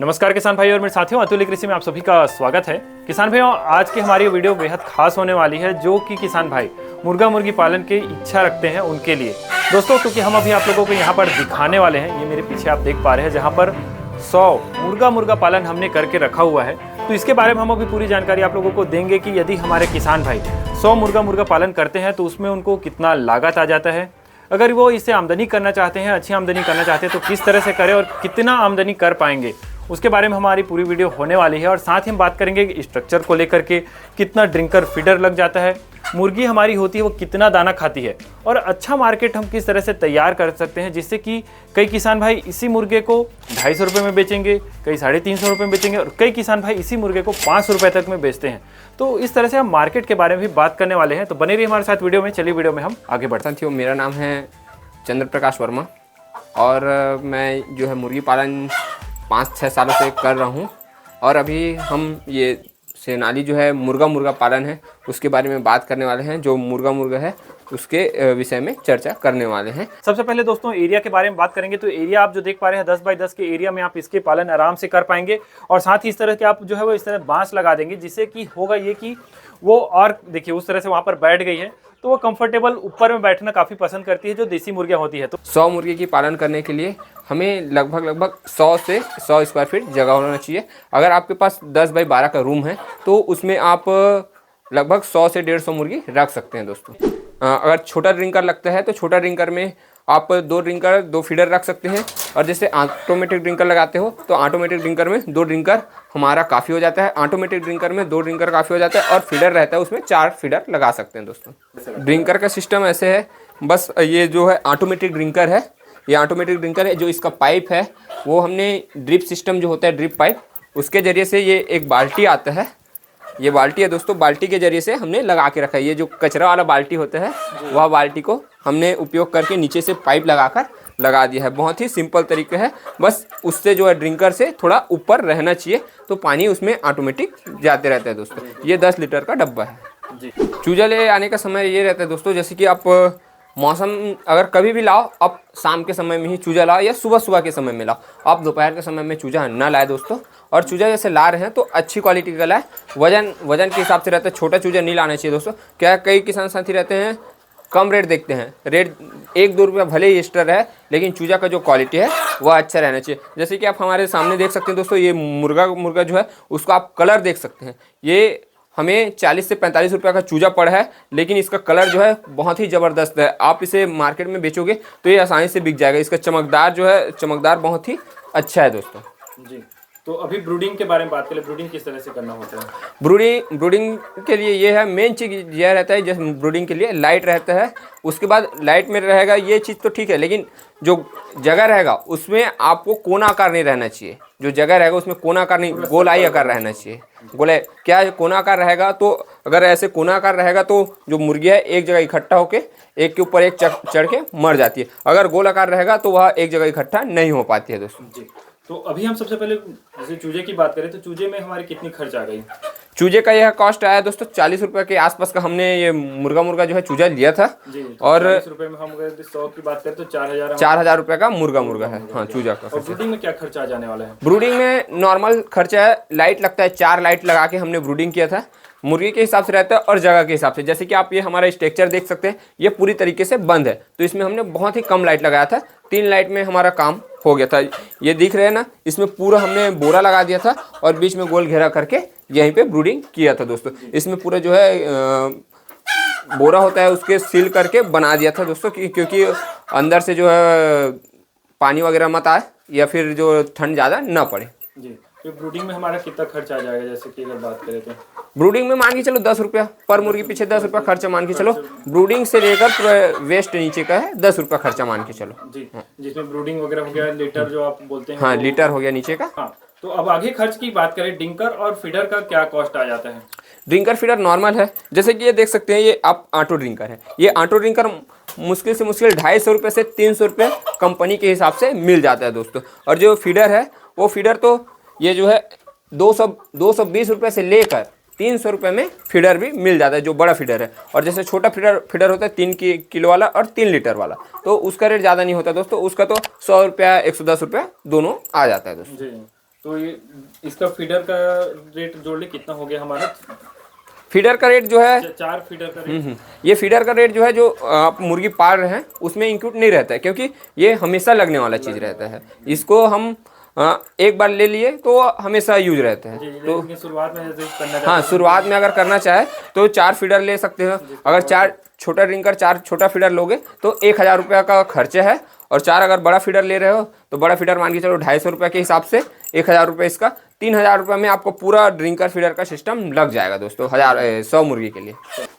नमस्कार किसान भाई और मेरे साथियों, अतुल्य कृषि में आप सभी का स्वागत है। किसान भाइयों, आज की हमारी वीडियो बेहद खास होने वाली है, जो कि किसान भाई मुर्गा मुर्गी पालन की इच्छा रखते हैं उनके लिए दोस्तों, क्योंकि हम अभी आप लोगों को यहाँ पर दिखाने वाले हैं। ये मेरे पीछे आप देख पा रहे हैं, जहाँ पर 100 मुर्गा पालन हमने करके रखा हुआ है। तो इसके बारे में हम अभी पूरी जानकारी आप लोगों को देंगे कि यदि हमारे किसान भाई 100 मुर्गा पालन करते हैं तो उसमें उनको कितना लागत आ जाता है। अगर वो इससे आमदनी करना चाहते हैं, अच्छी आमदनी करना चाहते हैं, तो किस तरह से करें और कितना आमदनी कर पाएंगे, उसके बारे में हमारी पूरी वीडियो होने वाली है। और साथ ही हम बात करेंगे कि स्ट्रक्चर को लेकर के कितना ड्रिंकर फीडर लग जाता है, मुर्गी हमारी होती है वो कितना दाना खाती है, और अच्छा मार्केट हम किस तरह से तैयार कर सकते हैं, जिससे कि कई किसान भाई इसी मुर्गे को 250 रुपये में बेचेंगे, कई 350 रुपये में बेचेंगे, और कई किसान भाई इसी मुर्गे को 500 रुपये तक में बेचते हैं। तो इस तरह से हम मार्केट के बारे में भी बात करने वाले हैं। तो बने रहिए हमारे साथ वीडियो में। चलिए वीडियो में हम आगे बढ़ते हैं। साथियों, मेरा नाम है चंद्र प्रकाश वर्मा और मैं जो है मुर्गी पालन 5-6 सालों से कर रहा हूँ। और अभी हम ये सेनाली जो है मुर्गा पालन है उसके बारे में बात करने वाले हैं। जो मुर्गा है उसके विषय में चर्चा करने वाले हैं। सबसे पहले दोस्तों एरिया के बारे में बात करेंगे। तो एरिया आप जो देख पा रहे हैं 10 बाई 10 के एरिया में आप इसके पालन आराम से कर पाएंगे। और साथ ही इस तरह के आप जो है वो इस तरह बांस लगा देंगे, जिससे कि होगा ये कि वो, और देखिए उस तरह से वहाँ पर बैठ गई है तो वो कंफर्टेबल ऊपर में बैठना काफ़ी पसंद करती है, जो देसी मुर्गियाँ होती है। तो 100 मुर्गी की पालन करने के लिए हमें लगभग 100 से 100 स्क्वायर फीट जगह होना चाहिए। अगर आपके पास 10 बाई 12 का रूम है तो उसमें आप लगभग 100 से 150 मुर्गी रख सकते हैं दोस्तों। अगर छोटा ड्रिंकर लगता है तो छोटा ड्रिंकर में आप 2 ड्रिंकर 2 फीडर रख सकते हैं। और जैसे ऑटोमेटिक ड्रिंकर लगाते हो तो ऑटोमेटिक ड्रिंकर में 2 ड्रिंकर हमारा काफ़ी हो जाता है। ऑटोमेटिक ड्रिंकर में 2 ड्रिंकर काफ़ी हो जाता है, और फीडर रहता है उसमें 4 फीडर लगा सकते हैं दोस्तों। ड्रिंकर का सिस्टम ऐसे है, बस ये जो है ऑटोमेटिक ड्रिंकर है, ये ऑटोमेटिक ड्रिंकर है। जो इसका पाइप है वो हमने ड्रिप सिस्टम जो होता है, ड्रिप पाइप, उसके ज़रिए से ये एक बाल्टी आता है, ये बाल्टी है दोस्तों, बाल्टी के जरिए से हमने लगा के रखा है। ये जो कचरा वाला बाल्टी होता है वह बाल्टी को हमने उपयोग करके नीचे से पाइप लगाकर लगा दिया है। बहुत ही सिंपल तरीके है, बस उससे जो है ड्रिंकर से थोड़ा ऊपर रहना चाहिए तो पानी उसमें ऑटोमेटिक जाते रहता है दोस्तों। ये 10 लीटर का डब्बा है। चूजा ले आने का समय ये रहता है दोस्तों, जैसे कि आप मौसम अगर कभी भी लाओ, आप शाम के समय में ही चूजा लाओ या सुबह के समय में लाओ। आप दोपहर के समय में चूजा ना लाए दोस्तों। और चूजा जैसे ला रहे हैं तो अच्छी क्वालिटी का लाए, वजन के हिसाब से रहता है। छोटा चूजा नहीं लाना चाहिए दोस्तों। क्या कई किसान साथी रहते हैं कम रेट देखते हैं, रेट 1-2 रुपया भले ही एक्स्ट्रा रहे, लेकिन चूजा का जो क्वालिटी है वह अच्छा रहना चाहिए। जैसे कि आप हमारे सामने देख सकते हैं दोस्तों, ये मुर्गा जो है उसको आप कलर देख सकते हैं। ये हमें 40 से 45 रुपये का चूजा पड़ा है, लेकिन इसका कलर जो है बहुत ही ज़बरदस्त है। आप इसे मार्केट में बेचोगे तो ये आसानी से बिक जाएगा। इसका चमकदार बहुत ही अच्छा है दोस्तों जी। तो अभी ब्रूडिंग के बारे में बात करें, ब्रूडिंग किस तरह से करना होता है? ब्रूडिंग के लिए ये है, मेन चीज़ यह रहता है, जैसे ब्रूडिंग के लिए लाइट रहता है। उसके बाद लाइट में रहेगा ये चीज़ तो ठीक है, लेकिन जो जगह रहेगा उसमें आपको कोना आकार नहीं रहना चाहिए। जो जगह रहेगा उसमें कोना आकार नहीं, गोलाई आकार रहना चाहिए। गोलाई क्या कोना आकार रहेगा, तो अगर ऐसे कोना आकार रहेगा तो जो मुर्गी है एक जगह इकट्ठा होकर एक के ऊपर एक चढ़ के मर जाती है। अगर गोल आकार रहेगा तो वह एक जगह इकट्ठा नहीं हो पाती है दोस्तों जी। तो अभी हम सबसे पहले जैसे चूजे की बात करें तो चूजे में हमारी कितनी खर्च आ गई? चूजे का यह कॉस्ट आया दोस्तों 40 रुपये के आसपास का। हमने ये मुर्गा जो है चूजा लिया था जी। और 40 रुपये में हम अगर 100 की बात करें तो 4,000 रुपये का मुर्गा है। हाँ, चूजा का। और ब्रूडिंग में क्या खर्चा आ जाने वाला है? ब्रूडिंग में नॉर्मल खर्चा है, लाइट लगता है, 4 लाइट लगा के हमने ब्रूडिंग किया था। मुर्गी के हिसाब से रहता है और जगह के हिसाब से। जैसे कि आप ये हमारा स्ट्रक्चर देख सकते हैं, ये पूरी तरीके से बंद है, तो इसमें हमने बहुत ही कम लाइट लगाया था। 3 लाइट में हमारा काम हो गया था। ये दिख रहे हैं ना, इसमें पूरा हमने बोरा लगा दिया था और बीच में गोल घेरा करके यहीं पे ब्रूडिंग किया था दोस्तों। इसमें पूरा जो है बोरा होता है उसके सील करके बना दिया था दोस्तों, क्योंकि अंदर से जो है पानी वगैरह मत आए या फिर जो ठंड ज़्यादा ना पड़े जी। तो ब्रूडिंग में हमारा कितना खर्चा आ जाएगा, जैसे कि अगर बात करें तो? ब्रूडिंग में मान के चलो 10 रुपया पर मुर्गी पीछे, 10 रुपया खर्चा मान के चलो। ब्रूडिंग से लेकर पूरा वेस्ट नीचे का है 10 रुपया खर्चा मान के चलो जी। जिसमें ब्रूडिंग वगैरह हो गया, लीटर जो आप बोलते हैं, हाँ लीटर हो गया नीचे का। हाँ, तो अब आगे खर्च की बात करें, ड्रिंकर और फीडर का क्या कॉस्ट आ जाता है? ड्रिंकर फीडर नॉर्मल है, जैसे कि ये देख सकते हैं, ये आप ऑटो ड्रिंकर है। ये ऑटो ड्रिंकर मुश्किल से मुश्किल 250 रुपये से 300 रुपये कंपनी के हिसाब से मिल जाता है दोस्तों। और जो फीडर है वो फीडर तो ये जो है 220 रुपये से लेकर 300 रुपये में फीडर भी मिल जाता है, जो बड़ा फीडर है। और जैसे छोटा फीडर होता है 3 किलो वाला और 3 लीटर वाला, तो उसका रेट ज़्यादा नहीं होता दोस्तों। उसका तो 100 रुपया 110 रुपया दोनों आ जाता है दोस्तों। तो ये इसका फीडर का रेट जोड़ ले कितना हो गया हमारा? फीडर का रेट जो है 4 फीडर का रेट। ये फीडर का रेट जो है, जो आप मुर्गी पाल रहे हैं उसमें इंक्लूड नहीं रहता है, क्योंकि ये हमेशा लगने वाला चीज़ रहता है। इसको हम एक बार ले लिए तो हमेशा यूज रहता है। तो शुरुआत में जैसे करना हाँ, शुरुआत में अगर करना चाहे तो 4 फीडर ले सकते हो। अगर 4 छोटा ड्रिंकर 4 छोटा फीडर लोगे तो 1000 रुपये का खर्चा है, और 4 अगर बड़ा फीडर ले रहे हो तो बड़ा फीडर मान के चलो 250 रुपये के हिसाब से 1000 रुपये इसका, 3000 रुपये में आपको पूरा ड्रिंकर फीडर का सिस्टम लग जाएगा दोस्तों 100 मुर्गी के लिए।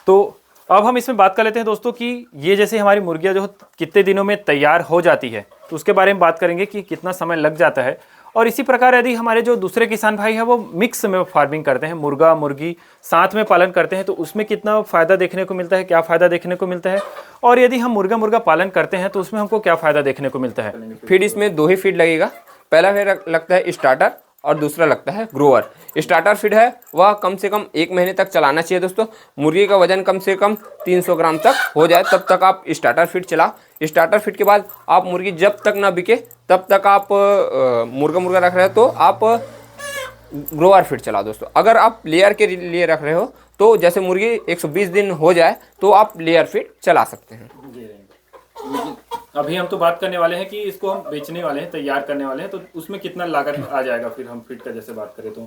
तो अब हम इसमें बात कर लेते हैं दोस्तों कि ये जैसे हमारी मुर्गियाँ जो कितने दिनों में तैयार हो जाती है, तो उसके बारे में बात करेंगे कि कितना समय लग जाता है। और इसी प्रकार यदि हमारे जो दूसरे किसान भाई हैं वो मिक्स में फार्मिंग करते हैं, मुर्गा मुर्गी साथ में पालन करते हैं, तो उसमें कितना फ़ायदा देखने को मिलता है, क्या फ़ायदा देखने को मिलता है। और यदि हम मुर्गा पालन करते हैं तो उसमें हमको क्या फ़ायदा देखने को मिलता है। फीड इसमें 2 ही फीड लगेगा। पहला फीड लगता है स्टार्टर और दूसरा लगता है ग्रोअर। स्टार्टर फीड है वह कम से कम 1 महीने तक चलाना चाहिए दोस्तों। मुर्गी का वजन कम से कम 300 ग्राम तक हो जाए तब तक आप स्टार्टर फीड चला। स्टार्टर फीड के बाद आप मुर्गी जब तक ना बिके तब तक आप मुर्गा रख रहे हो तो आप ग्रोअर फीड चला दोस्तों। अगर आप लेयर के लिए रख रहे हो तो जैसे मुर्गी 120 दिन हो जाए तो आप लेयर फीड चला सकते हैं। अभी हम तो बात करने वाले हैं कि इसको हम बेचने वाले हैं, तैयार करने वाले हैं, तो उसमें कितना लागत आ जाएगा फिर हम फीड का जैसे बात करें तो?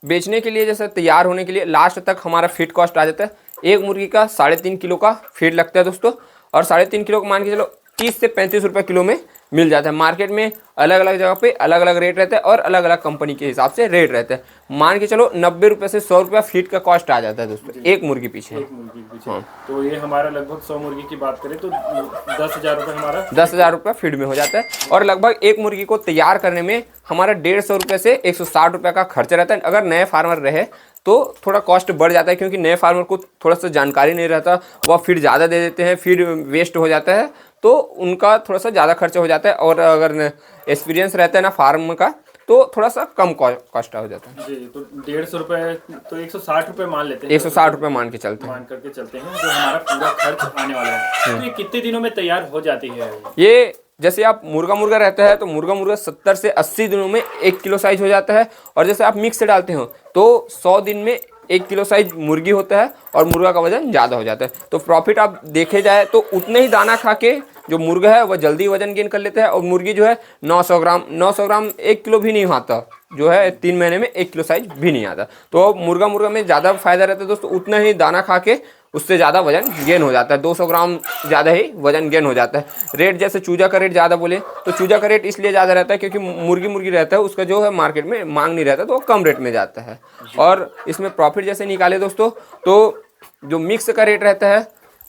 बेचने के लिए जैसे तैयार होने के लिए लास्ट तक हमारा फीड कॉस्ट आ जाता है। एक मुर्गी का 3.5 किलो का फीड लगता है दोस्तों, और 3.5 किलो को मान के चलो 30 से 35 रुपये किलो में मिल जाता है। मार्केट में अलग अलग जगह पे अलग अलग रेट रहता है और अलग अलग कंपनी के हिसाब से रेट रहता है। मान के चलो 90 रुपये से 100 रुपये फीड का कॉस्ट आ जाता है दोस्तों एक मुर्गी पीछे। हाँ। तो ये हमारा लगभग 100 मुर्गी की बात करें तो 10,000 रुपये हमारा 10,000 रुपये फीड में हो जाता है। और लगभग एक मुर्गी को तैयार करने में हमारा 150 रुपये से 160 रुपये का खर्चा रहता है। अगर नए फार्मर रहे तो थोड़ा कॉस्ट बढ़ जाता है, क्योंकि नए फार्मर को थोड़ा सा जानकारी नहीं रहता, वह फीड ज़्यादा दे देते हैं, फीड वेस्ट हो जाता है, तो उनका थोड़ा सा ज़्यादा खर्चा हो जाता है। और अगर एक्सपीरियंस रहता है ना फार्म का तो थोड़ा सा कम कॉस्ट हो जाता है। जी, तो 150 रुपये तो 160 रुपये मान लेते हैं। 160 रुपये मान के चलते हैं, मान करके चलते हैं, जो हमारा पूरा खर्च आने वाला है। तो ये कितने दिनों में तैयार हो जाती है? ये जैसे आप मुर्गा रहता है तो मुर्गा 70 से 80 दिनों में 1 किलो साइज हो जाता है। और जैसे आप मिक्स डालते हो तो 100 दिन में 1 किलो साइज मुर्गी होता है और मुर्गा का वजन ज़्यादा हो जाता है। तो प्रॉफिट आप देखे जाए तो उतने ही दाना खा के जो मुर्गा है वह जल्दी वजन गेन कर लेता है, और मुर्गी जो है 900 ग्राम 1 किलो भी नहीं आता, जो है 3 महीने में 1 किलो साइज भी नहीं आता। तो मुर्गा में ज़्यादा फायदा रहता है दोस्तों, उतना ही दाना खा के उससे ज़्यादा वजन गेन हो जाता है, 200 ग्राम ज़्यादा ही वजन गेन हो जाता है। रेट जैसे चूजा का रेट ज़्यादा बोले तो चूजा का रेट इसलिए ज़्यादा रहता है क्योंकि मुर्गी रहता है उसका जो है मार्केट में मांग नहीं रहता, तो वो कम रेट में जाता है। और इसमें प्रॉफिट जैसे निकाले दोस्तों तो जो मिक्स का रेट रहता है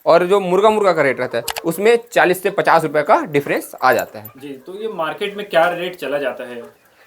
और जो मुर्गा का रेट रहता है उसमें 40 से 50 रुपये का डिफरेंस आ जाता है। जी, तो ये मार्केट में क्या रेट चला जाता है?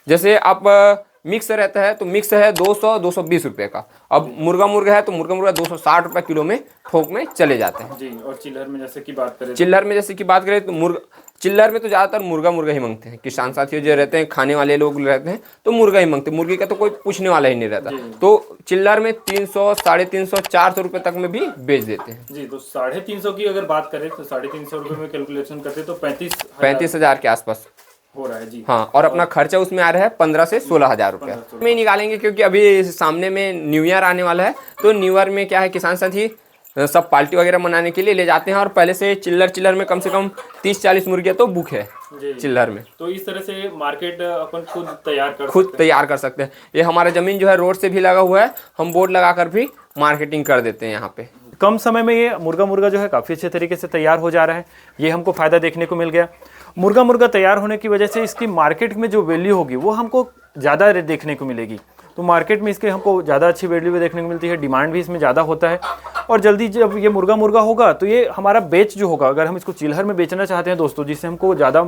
जैसे आप मिक्स रहता है तो मिक्स है 200-220 रुपये का। अब मुर्गा है तो मुर्गा 260 रुपये किलो में थोक में चले जाते हैं। जी, और चिल्लर में जैसे कि बात करें तो चिल्लर में तो ज़्यादातर मुर्गा ही मांगते हैं। किसान साथियों जो रहते हैं, खाने वाले लोग रहते हैं तो मुर्गा ही मांगते हैं, मुर्गी का तो कोई पूछने वाला ही नहीं रहता। तो चिल्लर में 300, 350, 400 रुपये तक में भी बेच देते हैं। जी, तो 350 की अगर बात करें तो 350 रुपये में कैलकुलेशन करते तो 35,000 के आसपास हो रहा है। जी हाँ, और अपना खर्चा उसमें आ रहा है 15 से 16,000 रुपये में निकालेंगे, क्योंकि अभी सामने में न्यू ईयर आने वाला है। तो न्यू ईयर में क्या है, किसान साथी सब पार्टी वगैरह मनाने के लिए ले जाते हैं, और पहले से चिल्लर में कम से कम 30-40 मुर्गियाँ तो बुक है चिल्लर में। तो इस तरह से मार्केट अपन खुद तैयार कर सकते हैं। ये हमारा ज़मीन जो है रोड से भी लगा हुआ है, हम बोर्ड लगा कर भी मार्केटिंग कर देते हैं यहाँ पे। कम समय में ये मुर्गा जो है काफ़ी अच्छे तरीके से तैयार हो जा रहा है, ये हमको फ़ायदा देखने को मिल गया। मुर्गा तैयार होने की वजह से इसकी मार्केट में जो वैल्यू होगी वो हमको ज़्यादा देखने को मिलेगी। तो मार्केट में इसके हमको ज़्यादा अच्छी वैल्यू भी देखने को मिलती है, डिमांड भी इसमें ज़्यादा होता है। और जल्दी जब ये मुर्गा होगा तो ये हमारा बेच जो होगा, अगर हम इसको चिल्हर में बेचना चाहते हैं दोस्तों, जिससे हमको ज़्यादा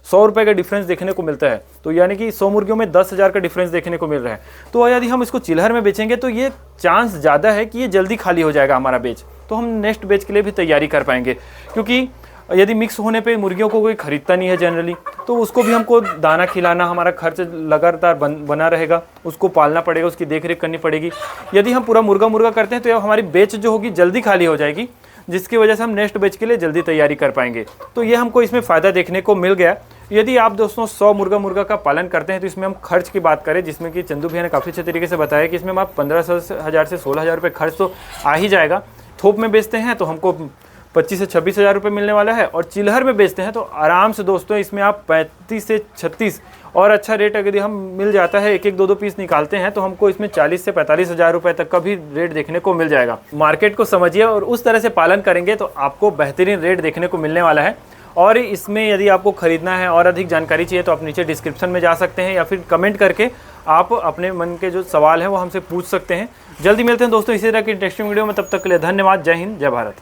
100 रुपये का डिफरेंस देखने को मिलता है, तो यानी कि 100 मुर्गियों में 10,000 का डिफरेंस देखने को मिल रहा है। तो यदि हम इसको चिल्हर में बेचेंगे तो ये चांस ज़्यादा है कि ये जल्दी खाली हो जाएगा हमारा बेच, तो हम नेक्स्ट बेच के लिए भी तैयारी कर पाएंगे। क्योंकि यदि मिक्स होने पे मुर्गियों को कोई खरीदता नहीं है जनरली, तो उसको भी हमको दाना खिलाना, हमारा खर्च लगातार बना रहेगा, उसको पालना पड़ेगा, उसकी देखरेख करनी पड़ेगी। यदि हम पूरा मुर्गा करते हैं तो हमारी बेच जो होगी जल्दी खाली हो जाएगी, जिसकी वजह से हम नेक्स्ट बेच के लिए जल्दी तैयारी कर पाएंगे। तो ये हमको इसमें फ़ायदा देखने को मिल गया। यदि आप दोस्तों 100 मुर्गा का पालन करते हैं तो इसमें हम खर्च की बात करें, जिसमें कि चंदू भैया ने काफ़ी अच्छे तरीके से बताया कि इसमें हम आप 15,000 से 16,000 रुपये खर्च तो आ ही जाएगा। थोक में बेचते हैं तो हमको 25 से 26,000 रुपये मिलने वाला है, और चिल्हर में बेचते हैं तो आराम से दोस्तों इसमें आप 35 से 36 और अच्छा रेट अगर हम मिल जाता है, एक 2 पीस निकालते हैं तो हमको इसमें 40 से 45,000 रुपये तक का भी रेट देखने को मिल जाएगा। मार्केट को समझिए और उस तरह से पालन करेंगे तो आपको बेहतरीन रेट देखने को मिलने वाला है। और इसमें यदि आपको खरीदना है और अधिक जानकारी चाहिए तो आप नीचे डिस्क्रिप्शन में जा सकते हैं, या फिर कमेंट करके आप अपने मन के जो सवाल हैं वो हमसे पूछ सकते हैं। जल्दी मिलते हैं दोस्तों इसी तरह की इंटरेस्टिंग वीडियो में, तब तक के लिए धन्यवाद। जय हिंद, जय भारत।